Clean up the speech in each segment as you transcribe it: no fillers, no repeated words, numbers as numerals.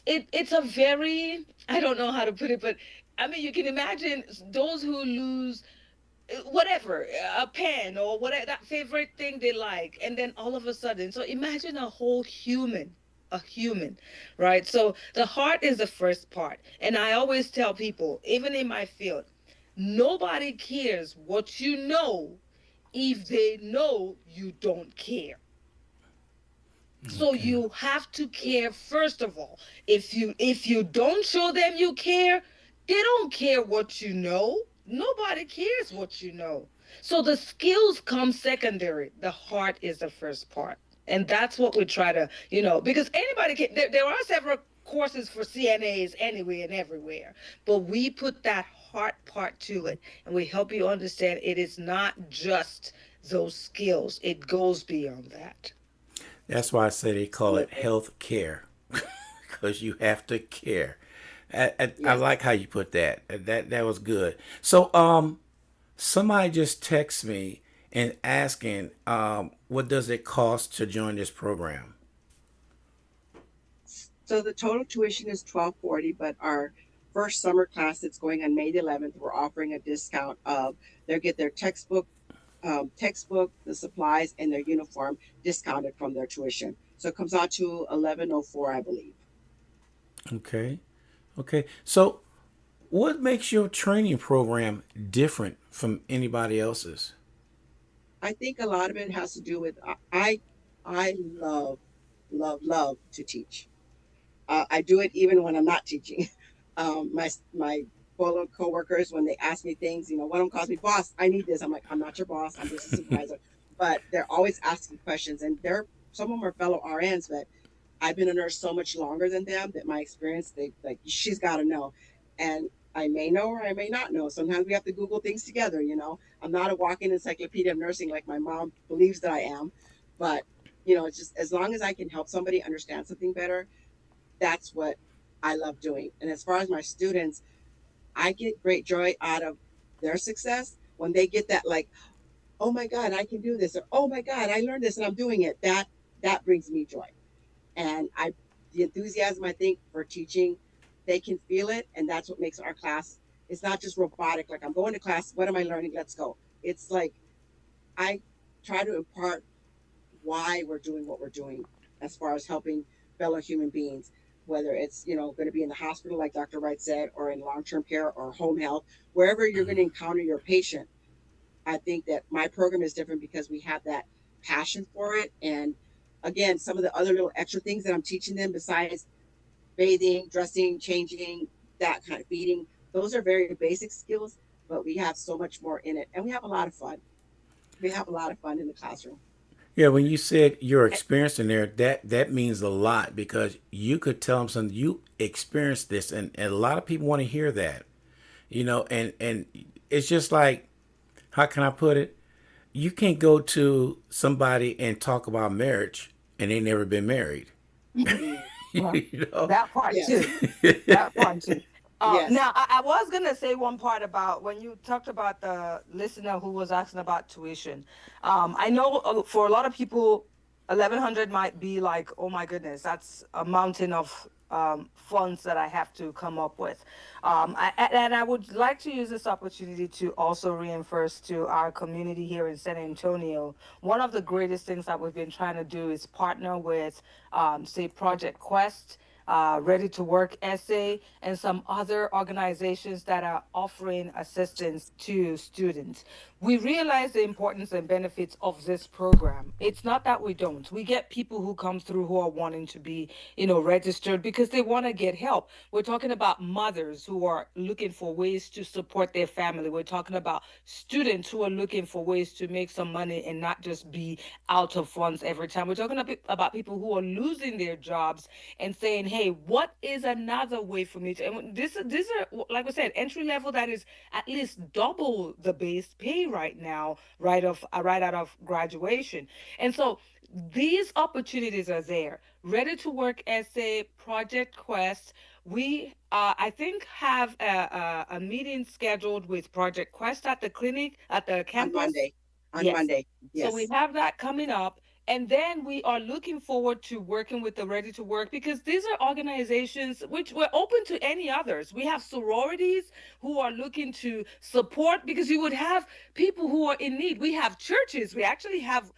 it's a very, I don't know how to put it, but I mean, you can imagine those who lose whatever, a pen or whatever, that favorite thing they like, and then all of a sudden, so imagine a whole human, a human, right? So the heart is the first part, and I always tell people, even in my field, nobody cares what you know if they know you don't care. So Okay. you have to care first of all. If you don't show them you care, they don't care what you know. Nobody cares what you know. So the skills come secondary. The heart is the first part. And that's what we try to, because anybody can, there are several courses for CNAs anywhere and everywhere, but we put that heart part to it, and we help you understand it is not just those skills. It goes beyond that. That's why I say they call it Absolutely. health care, because you have to care. I Yes. like how you put that. That was good. So somebody just texted me and asking, what does it cost to join this program? So the total tuition is 1240, but our first summer class that's going on May the 11th, we're offering a discount of they'll get their textbook, the supplies, and their uniform discounted from their tuition. So it comes out to 1104, I believe. Okay. Okay. So what makes your training program different from anybody else's? I think a lot of it has to do with I love to teach. I do it even when I'm not teaching. My fellow coworkers, when they ask me things, one of them calls me boss. I need this. I'm like, I'm not your boss. I'm just a supervisor. But they're always asking questions, and they're some of them are fellow RNs, but I've been a nurse so much longer than them that my experience, they like, she's got to know, and I may know or I may not know. Sometimes we have to Google things together. I'm not a walking encyclopedia of nursing like my mom believes that I am, but it's just as long as I can help somebody understand something better, that's what I love doing. And as far as my students, I get great joy out of their success when they get that, like, oh my God, I can do this, or oh my God, I learned this and I'm doing it. That brings me joy. And the enthusiasm, I think, for teaching, they can feel it, and that's what makes our class. It's not just robotic, like I'm going to class, what am I learning? Let's go. It's like I try to impart why we're doing what we're doing as far as helping fellow human beings, whether it's going to be in the hospital like Dr. Wright said, or in long-term care or home health, wherever you're going to encounter your patient. I think that my program is different because we have that passion for it. And again, some of the other little extra things that I'm teaching them besides bathing, dressing, changing, that kind of feeding, those are very basic skills, but we have so much more in it, and we have a lot of fun. We have a lot of fun in the classroom. Yeah, when you said your experience in there, that means a lot because you could tell them something. You experienced this, and a lot of people want to hear that. And it's just like, how can I put it? You can't go to somebody and talk about marriage and they never been married. Mm. Well, you know. that part Yes. too. That part too. Yes. Now, I was gonna say one part about when you talked about the listener who was asking about tuition. I know for a lot of people, 1,100 might be like, oh my goodness, that's a mountain of funds that I have to come up with. And I would like to use this opportunity to also reinforce to our community here in San Antonio. One of the greatest things that we've been trying to do is partner with, say, Project Quest, Ready to Work Essay, and some other organizations that are offering assistance to students. We realize the importance and benefits of this program. It's not that we don't. We get people who come through who are wanting to be, registered because they want to get help. We're talking about mothers who are looking for ways to support their family. We're talking about students who are looking for ways to make some money and not just be out of funds every time. We're talking about people who are losing their jobs and saying, "Hey, what is another way for me to?" And this are, like I said, entry level that is at least double the base pay right now, right out of graduation. And so these opportunities are there. Ready to Work Essay, Project Quest. We, I think, have a meeting scheduled with Project Quest at the clinic, at the On campus. Monday. On Yes. Monday. So we Yes. have that coming up. And then we are looking forward to working with the Ready to Work, because these are organizations which we're open to any others. We have sororities who are looking to support, because you would have people who are in need. We have churches. We actually have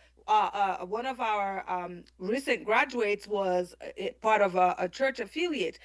one of our recent graduates was part of a church affiliate.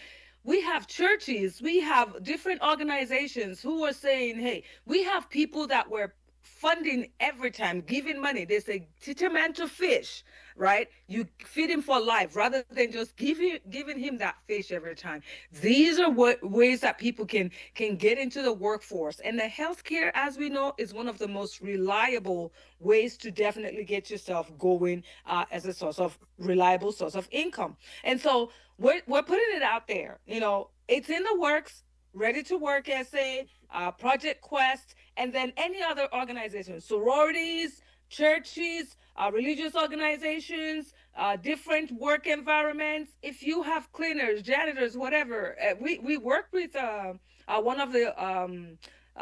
We have churches, we have different organizations who are saying, hey, we have people that were funding every time, giving money. They say, teach a man to fish, right? You feed him for life rather than just giving him that fish every time. These are ways that people can get into the workforce. And the healthcare, as we know, is one of the most reliable ways to definitely get yourself going as a source of reliable source of income. And so we're putting it out there. It's in the works. Ready to Work essay, Project Quest, and then any other organization, sororities, churches, religious organizations, different work environments. If you have cleaners, janitors, whatever, we work with one of the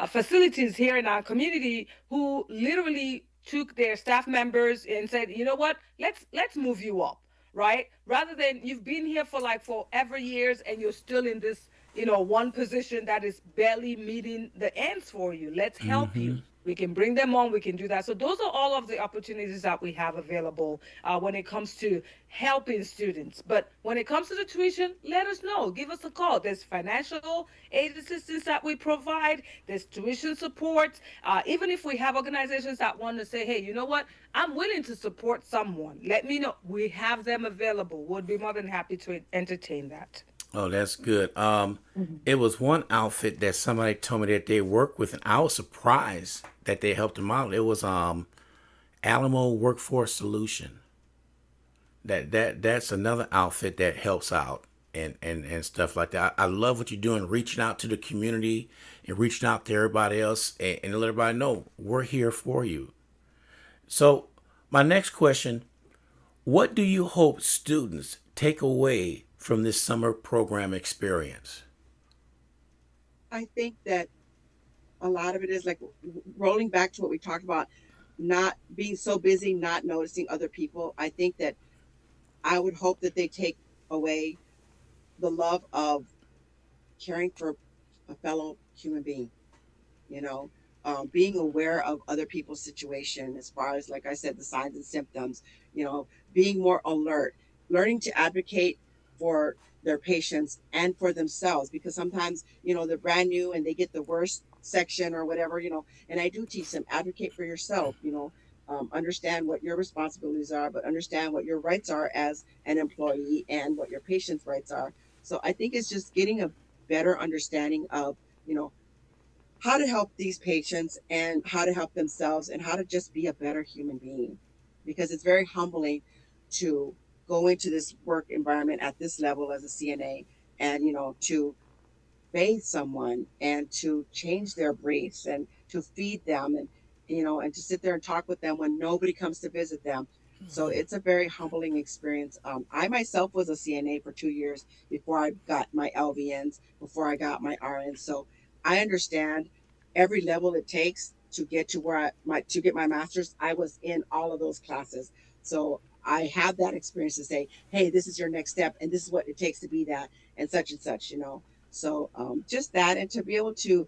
facilities here in our community who literally took their staff members and said, you know what, let's move you up, right? Rather than you've been here for like forever years and you're still in this, one position that is barely meeting the ends for you. Let's help Mm-hmm. you. We can bring them on. We can do that. So those are all of the opportunities that we have available when it comes to helping students. But when it comes to the tuition, let us know. Give us a call. There's financial aid assistance that we provide. There's tuition support. Even if we have organizations that want to say, hey, you know what? I'm willing to support someone. Let me know. We have them available. We'll be more than happy to entertain that. Oh, that's good. It was one outfit that somebody told me that they worked with, and I was surprised that they helped them out. It was Alamo Workforce Solution. That's another outfit that helps out and stuff like that. I love what you're doing, reaching out to the community and reaching out to everybody else and let everybody know we're here for you. So, my next question: what do you hope students take away from this summer program experience? I think that a lot of it is like rolling back to what we talked about, not being so busy, not noticing other people. I think that I would hope that they take away the love of caring for a fellow human being, you know, being aware of other people's situation as far as, like I said, the signs and symptoms, being more alert, learning to advocate for their patients and for themselves, because sometimes, they're brand new and they get the worst section or whatever, and I do teach them, advocate for yourself, understand what your responsibilities are, but understand what your rights are as an employee and what your patient's rights are. So I think it's just getting a better understanding of, you know, how to help these patients and how to help themselves and how to just be a better human being, because it's very humbling to go into this work environment at this level as a CNA and to bathe someone and to change their briefs and to feed them and and to sit there and talk with them when nobody comes to visit them. So it's a very humbling experience. I myself was a CNA for 2 years before I got my LVNs, before I got my RNs. So I understand every level it takes to get to where to get my master's. I was in all of those classes. So I have that experience to say, hey, this is your next step and this is what it takes to be that and such. So just that, and to be able to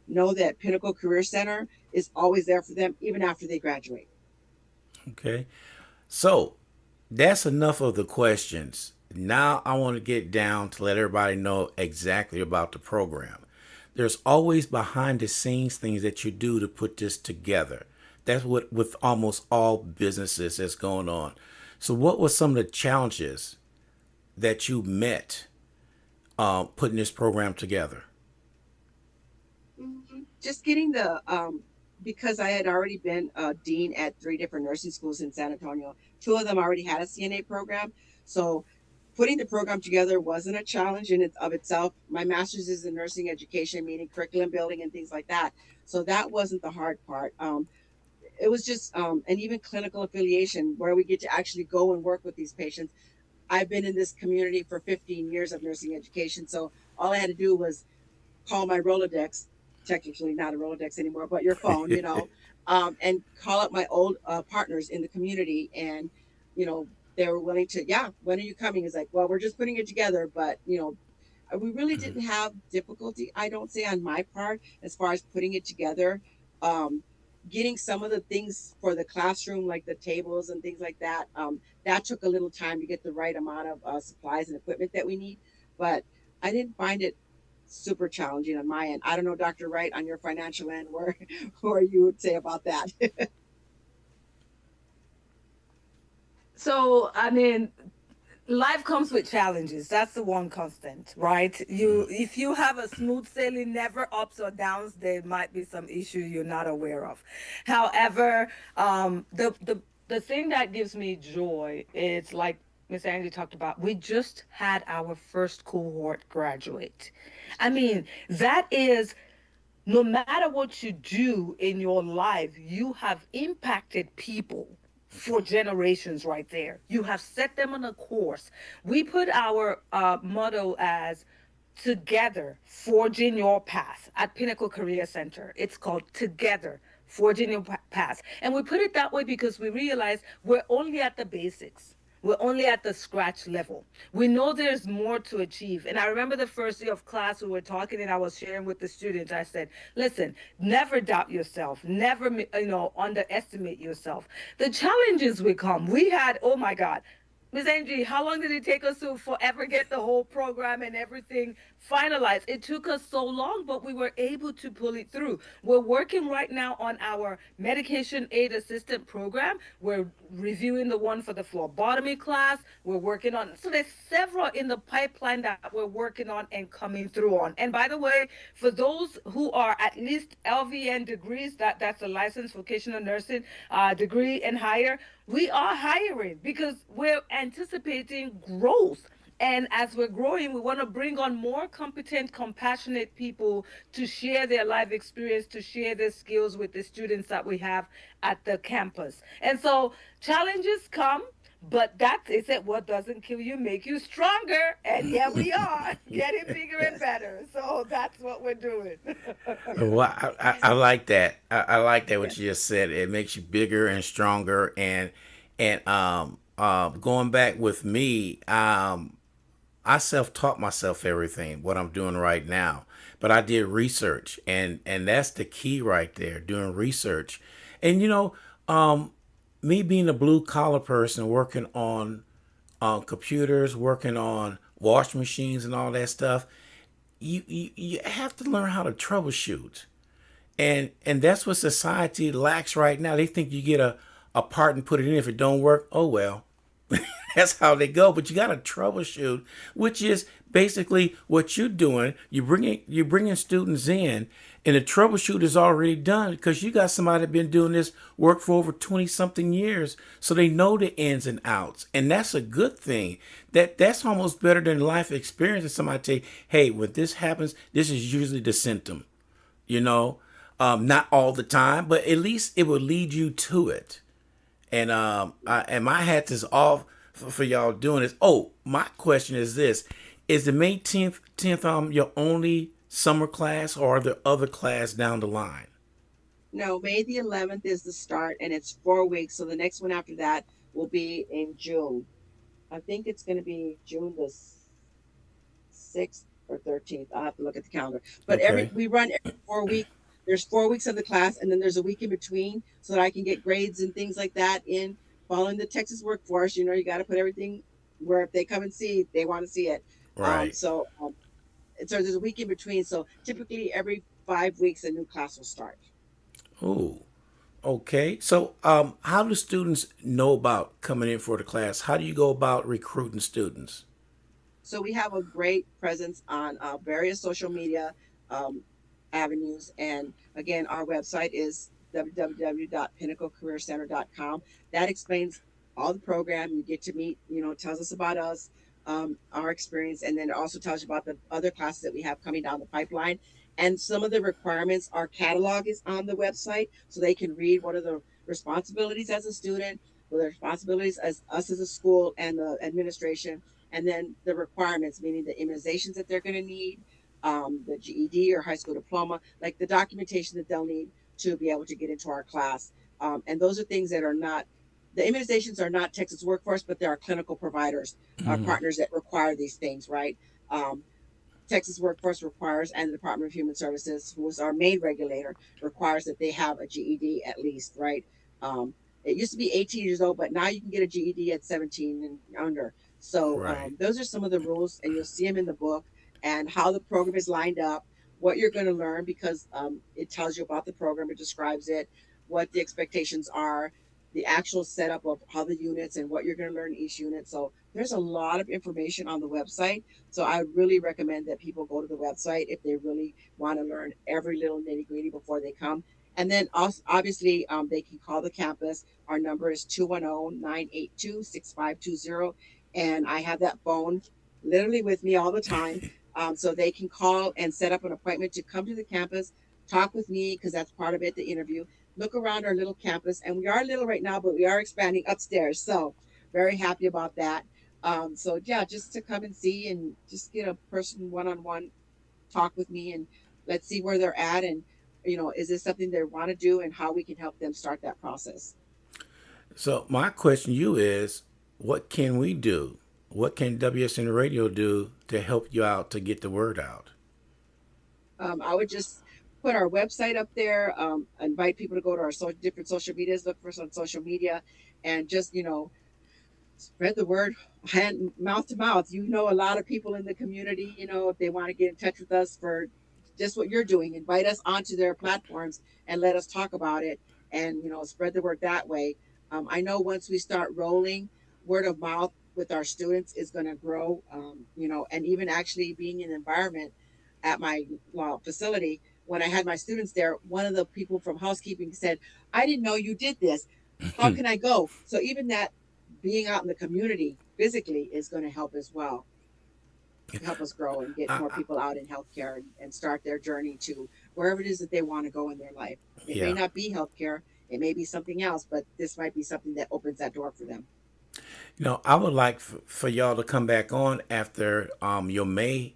know that Pinnacle Career Center is always there for them even after they graduate. Okay. So that's enough of the questions. Now I want to get down to let everybody know exactly about the program. There's always behind the scenes things that you do to put this together. That's what with almost all businesses that's going on. So what were some of the challenges that you met putting this program together? Just getting because I had already been a dean at 3 different nursing schools in San Antonio. 2 of them already had a CNA program. So putting the program together wasn't a challenge in it of itself. My master's is in nursing education, meaning curriculum building and things like that. So that wasn't the hard part. It was just, and even clinical affiliation, where we get to actually go and work with these patients. I've been in this community for 15 years of nursing education. So all I had to do was call my Rolodex, technically not a Rolodex anymore, but your phone, and call up my old partners in the community and you know, they were willing to, yeah, when are you coming? It's like, well, we're just putting it together, but we really didn't have difficulty, I don't say, on my part as far as putting it together. Um, Getting some of the things for the classroom, like the tables and things like that, that took a little time to get the right amount of supplies and equipment that we need. But I didn't find it super challenging on my end. I don't know, Dr. Wright, on your financial end, where where you would say about that. So, I mean, life comes with challenges. That's the one constant, right? If you have a smooth sailing, never ups or downs, there might be some issue you're not aware of. However, the thing that gives me joy is, like Miss Angie talked about, we just had our first cohort graduate. I mean, that is, no matter what you do in your life, you have impacted people for generations right there. You have set them on a course. We put our motto as Together, Forging Your Path at Pinnacle Career Center. It's called Together, Forging Your Path. And we put it that way because we realize we're only at the basics. We're only at the scratch level. We know there's more to achieve. And I remember the first day of class, we were talking and I was sharing with the students. I said, listen, never doubt yourself. Never, underestimate yourself. The challenges will come. We had, oh my God, Ms. Angie, how long did it take us to forever get the whole program and everything finalized? It took us so long, but we were able to pull it through. We're working right now on our medication aid assistant program. We're reviewing the one for the phlebotomy class. We're working on, so there's several in the pipeline that we're working on and coming through on. And by the way, for those who are at least LVN degrees, that's a licensed vocational nursing degree and higher, we are hiring because we're anticipating growth. And as we're growing, we want to bring on more competent, compassionate people to share their life experience, to share their skills with the students that we have at the campus. And so challenges come, but that is it. What doesn't kill you make you stronger. And here we are, getting bigger and Yes. better. So that's what we're doing. Well, I like that. I like that what Yes. you just said. It makes you bigger and stronger. And going back with me, I self taught myself everything what I'm doing right now. But I did research, and that's the key right there. Doing research, and me being a blue collar person working on computers, working on wash machines and all that stuff, you have to learn how to troubleshoot. And that's what society lacks right now. They think you get a part and put it in. If it don't work, oh well. That's how they go. But you got to troubleshoot, which is basically what you're doing. You're bringing students in, and the troubleshoot is already done because you got somebody that been doing this work for over 20 something years, so they know the ins and outs, and that's a good thing. That's almost better than life experience. And somebody tell you, hey, when this happens, this is usually the symptom. You know, not all the time, but at least it will lead you to it. And my hat is off for y'all doing this. Oh, my question is this: is the May 10th your only summer class, or are there other class down the line? No, May the 11th is the start, and it's 4 weeks. So the next one after that will be in June. I think it's going to be June the 6th or 13th. I'll have to look at the calendar. But every Okay. we run every 4 weeks. There's 4 weeks of the class, and then there's a week in between so that I can get grades and things like that in following the Texas workforce. You got to put everything where if they come and see, they want to see it. Right. So there's a week in between. So typically every 5 weeks, a new class will start. Ooh. Okay. So, how do students know about coming in for the class? How do you go about recruiting students? So we have a great presence on various social media um, avenues. And again, our website is www.pinnaclecareercenter.com. That explains all the program. You get to meet, tells us about us, our experience, and then it also tells you about the other classes that we have coming down the pipeline. And some of the requirements, our catalog is on the website, so they can read what are the responsibilities as a student, what are the responsibilities as us as a school and the administration, and then the requirements, meaning the immunizations that they're going to need, the GED or high school diploma, like the documentation that they'll need to be able to get into our class. And those are things that are not the immunizations are not Texas Workforce, but there are clinical providers, Hmm. partners that require these things, right? Um, Texas Workforce requires, and the Department of Human Services, who is our main regulator, requires that they have a GED at least, right? Um, it used to be 18 years old, but now you can get a GED at 17 and under. So Right. those are some of the rules, and you'll see them in the book and how the program is lined up, what you're going to learn, because it tells you about the program, it describes it, what the expectations are, the actual setup of how the units and what you're going to learn each unit. So there's a lot of information on the website. So I really recommend that people go to the website if they really want to learn every little nitty gritty before they come. And then also, obviously, they can call the campus. Our number is 210-982-6520. And I have that phone literally with me all the time. So they can call and set up an appointment to come to the campus, talk with me, because that's part of it, the interview. Look around our little campus. And we are little right now, but we are expanding upstairs. So very happy about that. So yeah, just to come and see and just get a person one-on-one talk with me, and let's see where they're at, and is this something they want to do, and how we can help them start that process. So my question to you is, what can we do? What can WSN Radio do to help you out to get the word out? I would just put our website up there, invite people to go to our different social medias, look for us on social media, and just spread the word, hand mouth to mouth. A lot of people in the community, if they want to get in touch with us for just what you're doing, invite us onto their platforms and let us talk about it, and spread the word that way. I know once we start rolling, word of mouth with our students is going to grow. And even actually being in an environment at my law facility, when I had my students there, one of the people from housekeeping said, "I didn't know you did this. How can I go?" So even that, being out in the community physically, is going to help as well, help us grow and get more I, people out in healthcare, and start their journey to wherever it is that they want to go in their life. It may yeah. not be healthcare, it may be something else, but this might be something that opens that door for them. I would like for y'all to come back on after your May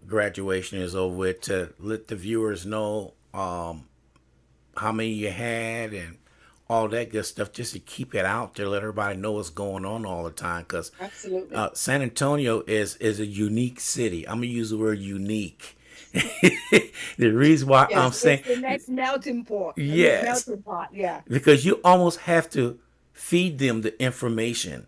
graduation is over with to let the viewers know how many you had and all that good stuff, just to keep it out there, let everybody know what's going on all the time. Because Absolutely. San Antonio is a unique city. I'm gonna use the word unique. The reason why I'm Yes. saying It's the next melting pot. yes, Melting pot. Yeah. because you almost have to feed them the information,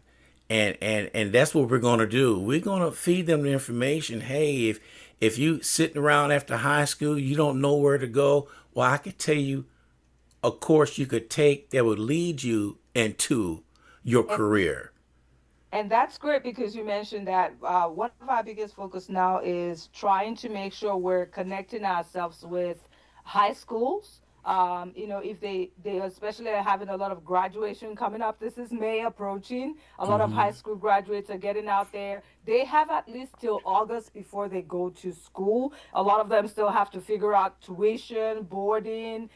and that's what we're going to do. We're going to feed them the information. Hey, if you sitting around after high school, you don't know where to go, well, I could tell you a course you could take that would lead you into your career. And that's great because you mentioned that one of our biggest focus now is trying to make sure we're connecting ourselves with high schools. If they especially are having a lot of graduation coming up. This is May approaching. A lot of high school graduates are getting out there. They have at least till August before they go to school. A lot of them still have to figure out tuition, boarding,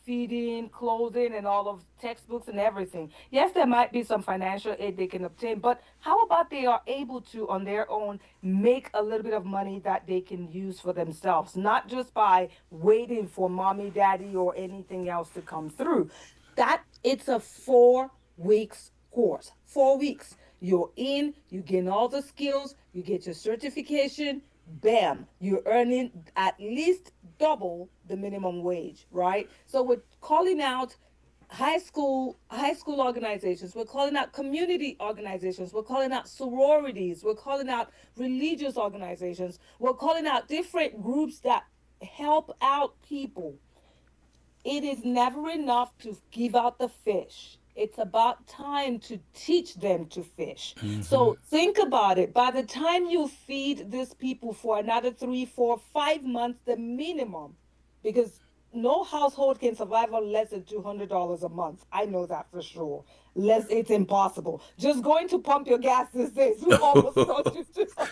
feeding, clothing, and all of textbooks and everything. Yes, there might be some financial aid they can obtain, but how about they are able to, on their own, make a little bit of money that they can use for themselves, not just by waiting for mommy, daddy, or anything else to come through. That it's a 4 weeks course. 4 weeks. You're in, you gain all the skills, you get your certification, bam, you're earning at least double the minimum wage, right? So we're calling out high school organizations, we're calling out community organizations, we're calling out sororities, we're calling out religious organizations, we're calling out different groups that help out people. It is never enough to give out the fish. It's about time to teach them to fish. So think about it. By the time you feed these people for another 3, 4, 5 months, the minimum, because no household can survive on less than $200 a month. I know that for sure. Less, it's impossible. Just going to pump your gas these days will almost cost you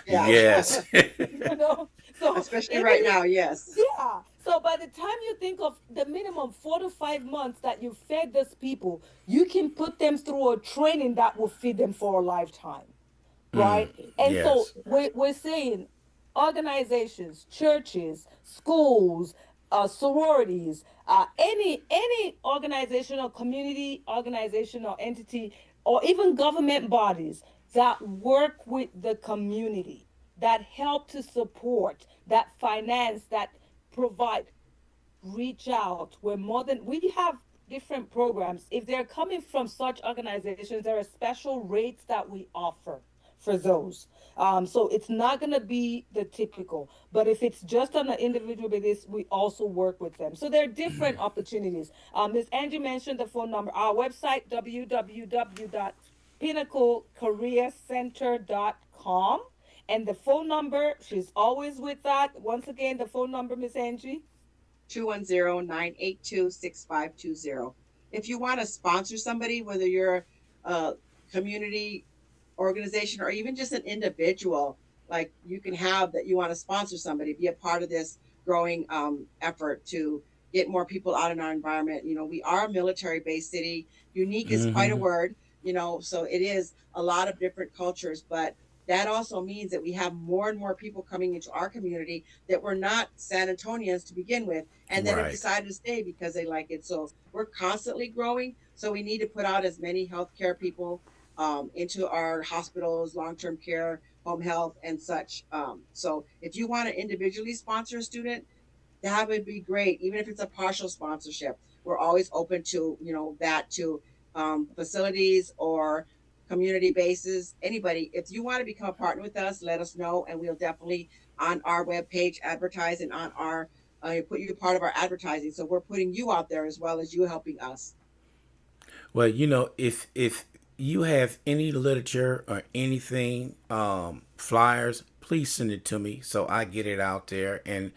Yeah. $200. Yes. So Especially it right is, now. Yes. yeah. So by the time you think of the minimum 4 to 5 months that you fed these people, you can put them through a training that will feed them for a lifetime, right? And so Yes. we're saying organizations, churches, schools, sororities, any organizational community organization or entity, or even government bodies that work with the community, that help to support, that finance, that provide, reach out. We're more than, we have different programs. If they're coming from such organizations, there are special rates that we offer for those. So it's not going to be the typical, but if it's just on an individual basis, we also work with them. So there are different opportunities. Ms. Angie mentioned the phone number. Our website, www.pinnaclecareercenter.com. And the phone number, she's always with that. Once again, the phone number, Miss Angie. 210-982-6520. If you want to sponsor somebody, whether you're a community organization or even just an individual, like you can have that you want to sponsor somebody, be a part of this growing effort to get more people out in our environment. We are a military-based city. Unique is quite a Hmm. word, so it is a lot of different cultures, but that also means that we have more and more people coming into our community that were not San Antonians to begin with, and that have Right. decided to stay because they like it. So we're constantly growing. So we need to put out as many healthcare people into our hospitals, long-term care, home health, and such. So if you want to individually sponsor a student, that would be great. Even if it's a partial sponsorship, we're always open to that to facilities or community bases. Anybody, if you want to become a partner with us, let us know, and we'll definitely on our webpage advertise, and on our put you part of our advertising. So we're putting you out there as well as you helping us. Well, if you have any literature or anything, flyers, please send it to me so I get it out there and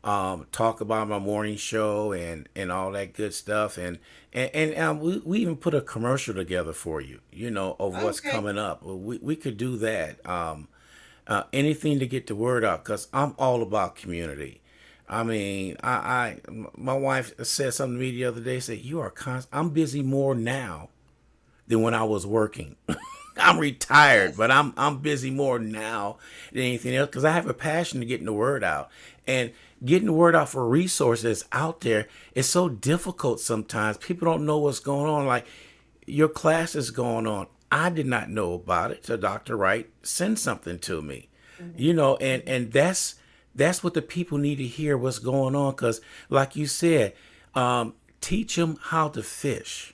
talk about my morning show and all that good stuff. And we even put a commercial together for you, of what's Okay. coming up. We could do that. Anything to get the word out, because I'm all about community. I mean, my wife said something to me the other day. Said, "You are I'm busy more now than when I was working. I'm retired, Yes. but I'm busy more now than anything else because I have a passion to getting the word out, and getting the word out for resources out there is so difficult sometimes. People don't know what's going on. Like your class is going on. I did not know about it. So Dr. Wright sent something to me, and that's what the people need to hear, what's going on. Because like you said, teach them how to fish,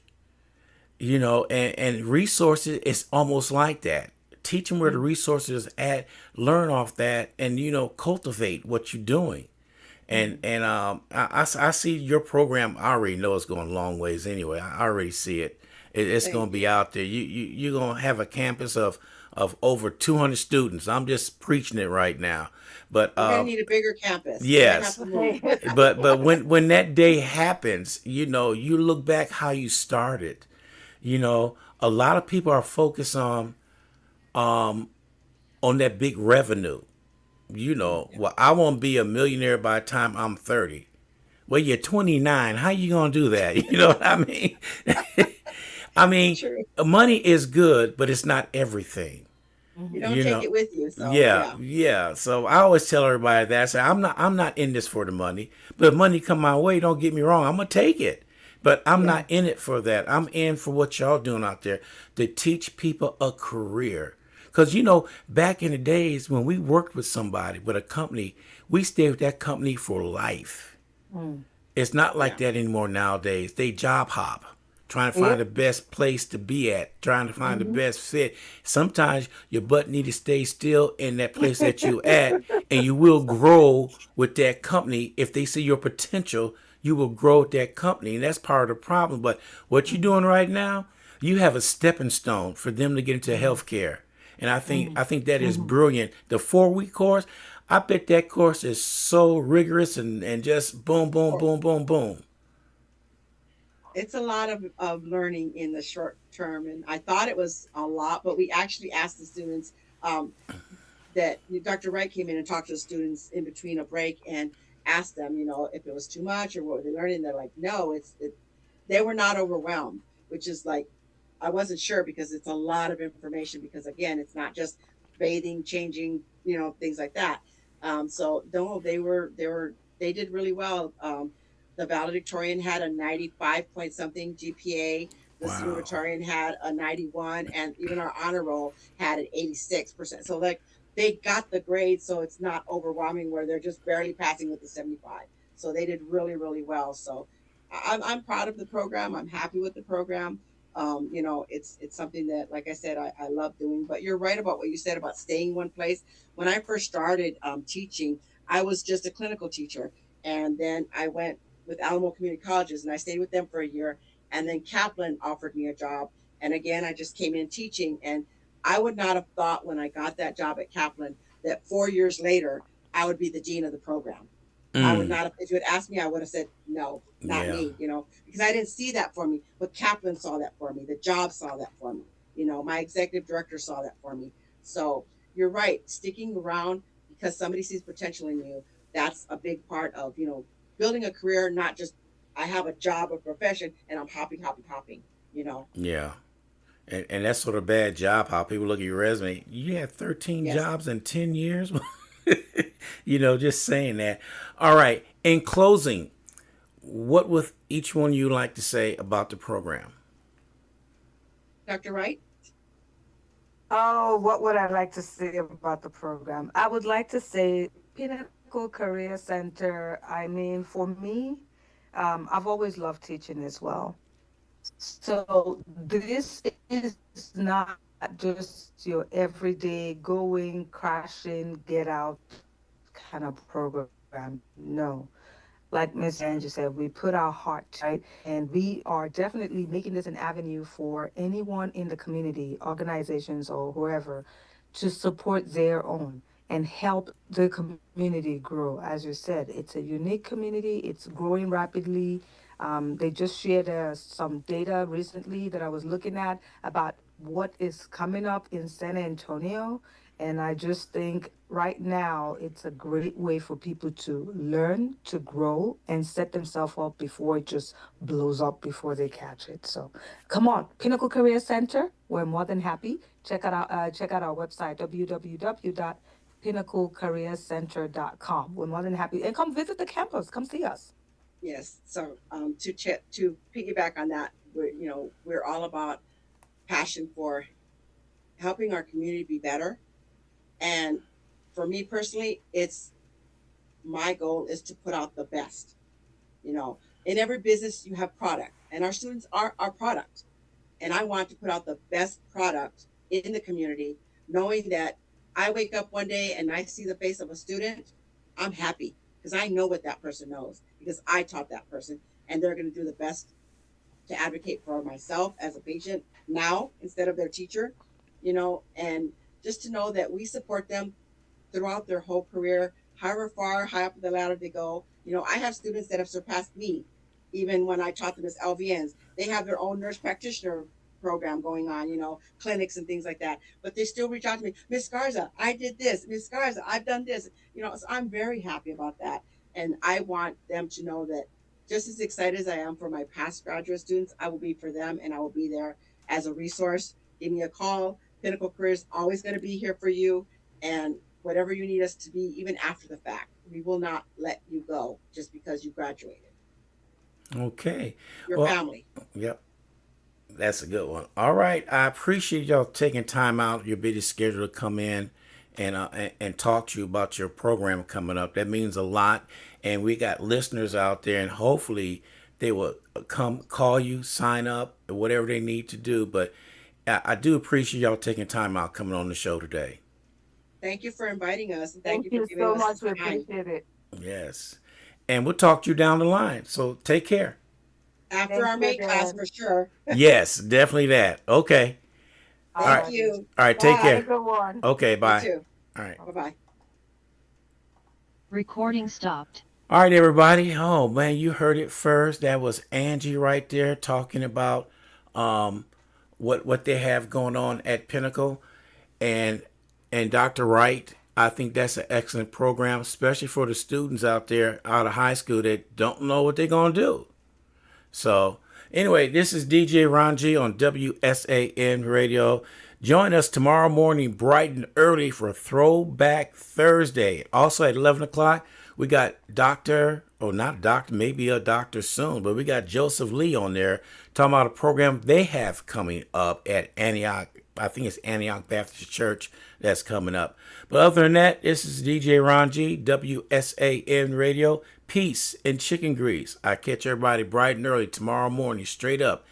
and resources is almost like that. Teach them where the resources at, learn off that, and cultivate what you're doing. And I see your program. I already know it's going a long ways anyway. I already see it. It's going Thank to be you. out there. You're going to have a campus of over 200 students. I'm just preaching it right now. But We're going to need a bigger campus. We might have yes, to move. but when that day happens, you look back how you started. A lot of people are focused on that big revenue. Yeah. Well, I won't be a millionaire by the time I'm 30. Well, you're 29. How you gonna do that? You know what I mean? I mean, True. money is good, but it's not everything. You don't You take know, it with you. So yeah, yeah. yeah. So I always tell everybody that. I say I'm not in this for the money. But if money come my way, don't get me wrong, I'm gonna take it. But I'm Yeah. not in it for that. I'm in for what y'all doing out there to teach people a career. Because back in the days when we worked with somebody with a company, we stayed with that company for life. Mm. It's not like Yeah. that anymore nowadays. They job hop, trying to find Yep. the best place to be at, trying to find the Mm-hmm. best fit. Sometimes your butt need to stay still in that place that you at, and you will grow with that company. If they see your potential, you will grow with that company, and that's part of the problem. But what you're doing right now, you have a stepping stone for them to get into healthcare. And I think that is Mm-hmm. brilliant. The 4 week course, I bet that course is so rigorous and just boom, boom, Or boom, boom, boom. it's a lot of learning in the short term. And I thought it was a lot, but we actually asked the students um, that Dr. Wright came in and talked to the students in between a break and asked them, if it was too much or what were they learning. They're like, no, they were not overwhelmed, which is like, I wasn't sure because it's a lot of information because again, it's not just bathing, changing, things like that. So no, they were they did really well. The valedictorian had a 95 point something GPA. The Wow. salutatorian had a 91, and even our honor roll had an 86%. So like they got the grade, so it's not overwhelming where they're just barely passing with the 75. So they did really, really well. So I'm proud of the program. I'm happy with the program. It's something that, like I said, I love doing. But you're right about what you said about staying one place. When I first started teaching, I was just a clinical teacher, and then I went with Alamo Community Colleges, and I stayed with them for a year. And then Kaplan offered me a job, and again, I just came in teaching. And I would not have thought when I got that job at Kaplan that 4 years later I would be the dean of the program. I would Mm, not have, if you had asked me, I would have said, no, not yeah. me, because I didn't see that for me. But Kaplan saw that for me. The job saw that for me. My executive director saw that for me. So you're right. Sticking around because somebody sees potential in you, that's a big part of, building a career, not just I have a job, a profession, and I'm hopping, hopping, hopping, you know. Yeah. And that's sort of bad job how people look at your resume. You had 13 Yes. jobs in 10 years? Just saying that. All right. In closing, what would each one of you like to say about the program? Dr. Wright? Oh, what would I like to say about the program? I would like to say Pinnacle Career Center. I mean, for me, I've always loved teaching as well. So this is not just your everyday going, crashing, get out kind of program. No. Like Miss Angie said, we put our heart to it, and we are definitely making this an avenue for anyone in the community, organizations, or whoever, to support their own and help the community grow. As you said, it's a unique community, it's growing rapidly. They just shared some data recently that I was looking at about what is coming up in San Antonio. And I just think right now it's a great way for people to learn, to grow, and set themselves up before it just blows up before they catch it. So come on, Pinnacle Career Center. We're more than happy. Check out our website, www.pinnaclecareercenter.com. We're more than happy. And come visit the campus. Come see us. Yes. So to piggyback on that, we're all about passion for helping our community be better. And for me personally, it's my goal is to put out the best. In every business you have product, and our students are our product. And I want to put out the best product in the community, knowing that I wake up one day and I see the face of a student, I'm happy because I know what that person knows because I taught that person, and they're going to do the best to advocate for myself as a patient now instead of their teacher, and just to know that we support them throughout their whole career, however far high up the ladder they go. I have students that have surpassed me, even when I taught them as LVNs. They have their own nurse practitioner program going on, clinics and things like that. But they still reach out to me, Miss Garza, I did this. Miss Garza, I've done this. So I'm very happy about that. And I want them to know that just as excited as I am for my past graduate students, I will be for them, and I will be there as a resource. Give me a call. Pinnacle Career is always going to be here for you. And whatever you need us to be, even after the fact, we will not let you go just because you graduated. Okay. Your Well, family. yep. That's a good one. All right. I appreciate y'all taking time out of your busy schedule to come in and talk to you about your program coming up. That means a lot. And we got listeners out there, and hopefully they will come call you, sign up, or whatever they need to do. But I do appreciate y'all taking time out coming on the show today. Thank you for inviting us, and thank Thank you for you giving so us much. We this time. appreciate it. Yes. And we'll talk to you down the line. So take care. After Thank our you May class, again. for sure. Yes, definitely that. Okay. All Thank right. Alrighty. you. All right. Take Have a Bye. care. good one. Okay. You Bye. too. All right. Bye bye. Recording stopped. All right, everybody. Oh man, you heard it first. That was Angie right there talking about um, what they have going on at Pinnacle, and Dr. Wright. I think that's an excellent program, especially for the students out there out of high school that don't know what they're gonna do. So anyway, this is DJ Ron G on WSAN Radio. Join us tomorrow morning, bright and early, for Throwback Thursday. Also at 11 o'clock, we got not a doctor, maybe a doctor soon, but we got Joseph Lee on there talking about a program they have coming up at Antioch. I think it's Antioch Baptist Church that's coming up. But other than that, this is DJ Ron G, WSAN Radio. Peace and chicken grease. I catch everybody bright and early tomorrow morning, straight up